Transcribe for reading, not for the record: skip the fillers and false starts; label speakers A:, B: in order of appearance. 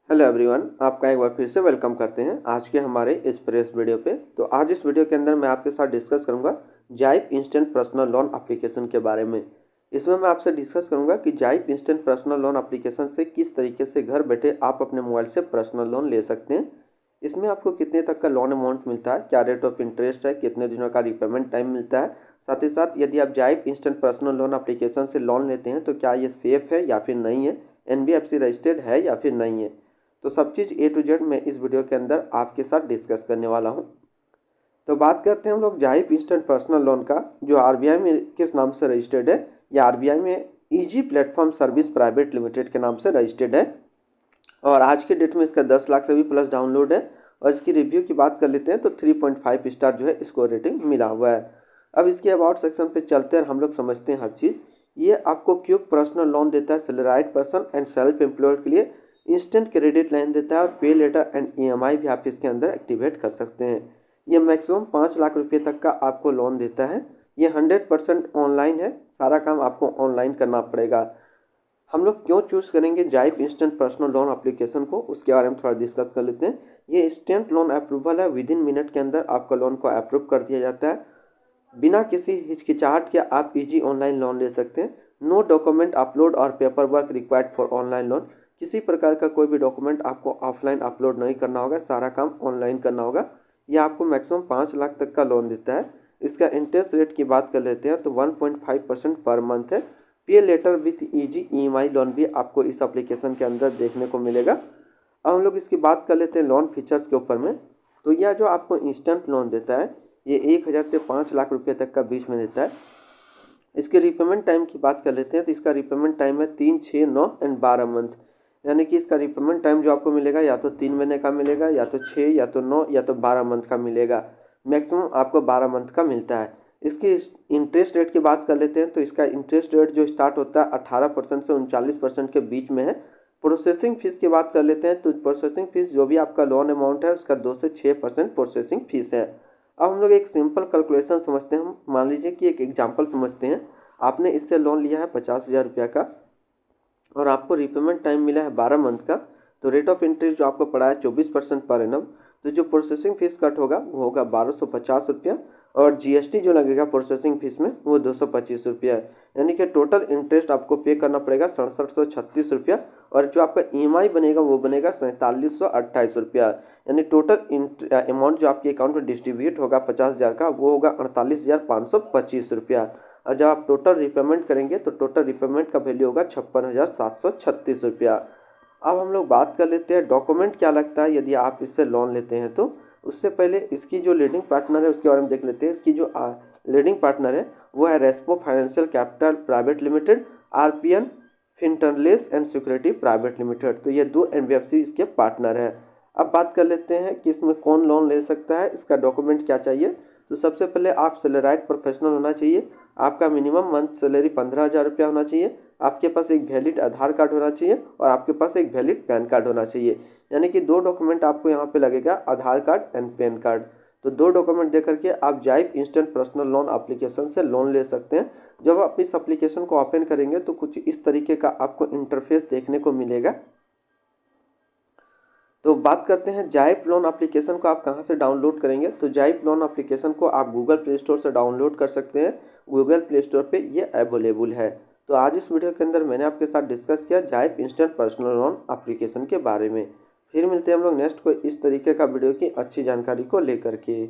A: Hello everyone, आपका एक बार फिर से वेलकम करते हैं आज के हमारे इस प्रेस वीडियो पे। तो आज इस वीडियो के अंदर मैं आपके साथ डिस्कस करूंगा जाइप इंस्टेंट पर्सनल लोन एप्लीकेशन के बारे में। इसमें मैं आपसे डिस्कस करूंगा कि जाइप इंस्टेंट पर्सनल लोन एप्लीकेशन से किस तरीके से घर बैठे आप अपने मोबाइल से पर्सनल लोन ले सकते हैं। इसमें आपको कितने तक का लोन अमाउंट मिलता है, क्या रेट ऑफ इंटरेस्ट है, कितने दिनों का रिपेमेंट टाइम मिलता है। साथ ही साथ यदि आप जाइप इंस्टेंट पर्सनल लोन एप्लीकेशन से लोन लेते हैं तो क्या ये सेफ़ है या फिर नहीं है, NBFC रजिस्टर्ड है या फिर नहीं है। तो सब चीज़ A to Z मैं इस वीडियो के अंदर आपके साथ डिस्कस करने वाला हूं। तो बात करते हैं हम लोग जाइप इंस्टेंट पर्सनल लोन का, जो RBI में किस नाम से रजिस्टर्ड है। या RBI में easy platform service private limited के नाम से रजिस्टर्ड है और आज के डेट में इसका 10 लाख से भी प्लस डाउनलोड है। और इसकी रिव्यू की बात कर लेते हैं तो 3.5 स्टार जो है इसको रेटिंग मिला हुआ है। अब इसके अबाउट सेक्शन पे चलते हैं, हम लोग समझते हैं हर चीज़। ये आपको क्विक पर्सनल लोन देता है salaried person and self employed के लिए। इंस्टेंट क्रेडिट लाइन देता है और पे लेटर एंड EMI भी आप इसके अंदर एक्टिवेट कर सकते हैं। ये मैक्सिमम 5 लाख रुपये तक का आपको लोन देता है। ये 100% ऑनलाइन है, सारा काम आपको ऑनलाइन करना पड़ेगा। हम लोग क्यों चूज़ करेंगे जाइप इंस्टेंट पर्सनल लोन एप्लीकेशन को, उसके बारे में थोड़ा डिस्कस कर लेते हैं। ये इंस्टेंट लोन अप्रूवल है, विद इन मिनट के अंदर आपका लोन को अप्रूव कर दिया जाता है। बिना किसी हिचकिचाहट के आप इजी ऑनलाइन लोन ले सकते हैं। नो डॉक्यूमेंट अपलोड और paper work required for online loan. किसी प्रकार का कोई भी डॉक्यूमेंट आपको ऑफलाइन अपलोड नहीं करना होगा, सारा काम ऑनलाइन करना होगा। यह आपको मैक्सिमम 5 लाख तक का लोन देता है। इसका इंटरेस्ट रेट की बात कर लेते हैं तो 1.5% पर मंथ है। Pay letter with easy EMI loan भी आपको इस एप्लीकेशन के अंदर देखने को मिलेगा। अब हम लोग इसकी बात कर लेते हैं लोन फीचर्स के ऊपर में। तो यह जो आपको इंस्टेंट लोन देता है ये 1000 से 5 लाख रुपये तक का बीच में देता है। इसके रिपेमेंट टाइम की बात कर लेते हैं तो इसका रिपेमेंट टाइम है 3, 6, 9 एंड 12 मंथ। यानी कि इसका रिपेमेंट टाइम जो आपको मिलेगा या तो 3 महीने का मिलेगा, या तो 6, या तो 9, या तो 12 मंथ का मिलेगा। मैक्सिमम आपको 12 मंथ का मिलता है। इसकी इंटरेस्ट रेट की बात कर लेते हैं तो इसका इंटरेस्ट रेट जो स्टार्ट होता है 18% से 39% के बीच में है। प्रोसेसिंग फीस की बात कर लेते हैं तो प्रोसेसिंग फीस जो भी आपका लोन अमाउंट है उसका 2 से 6% प्रोसेसिंग फीस है। अब हम लोग एक सिंपल कैलकुलेशन समझते हैं। हम मान लीजिए कि एक एग्जांपल समझते हैं। आपने इससे लोन लिया है 50,000 रुपये का और आपको रिपेमेंट टाइम मिला है 12 मंथ का। तो रेट ऑफ इंटरेस्ट जो आपको पड़ा है 24% पर एनम। तो जो प्रोसेसिंग फीस कट होगा वो होगा 1250 रुपया और GST जो लगेगा प्रोसेसिंग फीस में वो 225 रुपया है। यानी कि टोटल इंटरेस्ट आपको पे करना पड़ेगा 6736 रुपया और जो आपका EMI बनेगा वो बनेगा 4728 रुपया। यानी टोटल अमाउंट जो आपके अकाउंट में डिस्ट्रीब्यूट होगा 50,000 का वो होगा 48,525 रुपया। और जब आप टोटल रिपेमेंट करेंगे तो टोटल रिपेमेंट का वैल्यू होगा 56,736 रुपया। अब हम लोग बात कर लेते हैं डॉक्यूमेंट क्या लगता है यदि आप इससे लोन लेते हैं। तो उससे पहले इसकी जो लीडिंग पार्टनर है उसके बारे में देख लेते हैं। इसकी जो लीडिंग पार्टनर है वो है Respo financial capital private limited, RPN फिनटर्नलेस एंड सिक्योरिटी प्राइवेट लिमिटेड। तो ये 2 NBFC इसके पार्टनर है। अब बात कर लेते हैं कि इसमें कौन लोन ले सकता है, इसका डॉक्यूमेंट क्या चाहिए। तो सबसे पहले आप सैलराइड प्रोफेशनल होना चाहिए। आपका मिनिमम मंथ सैलरी 15,000 रुपया होना चाहिए। आपके पास एक वैलिड आधार कार्ड होना चाहिए और आपके पास एक वैलिड पैन कार्ड होना चाहिए। यानी कि 2 डॉक्यूमेंट आपको यहाँ पे लगेगा, आधार कार्ड एंड पैन कार्ड। तो 2 डॉक्यूमेंट दे करके आप जाइप इंस्टेंट पर्सनल लोन एप्लीकेशन से लोन ले सकते हैं। जब आप इस एप्लीकेशन को ओपन करेंगे तो कुछ इस तरीके का आपको इंटरफेस देखने को मिलेगा। तो बात करते हैं जाइप लोन एप्लीकेशन को आप कहां से डाउनलोड करेंगे। तो जाइप लोन एप्लीकेशन को आप गूगल प्ले स्टोर से डाउनलोड कर सकते हैं। गूगल प्ले स्टोर पे ये अवेलेबल है। तो आज इस वीडियो के अंदर मैंने आपके साथ डिस्कस किया जाइप इंस्टेंट पर्सनल लोन एप्लीकेशन के बारे में। फिर मिलते हैं हम लोग नेक्स्ट को इस तरीके का वीडियो की अच्छी जानकारी को लेकर के।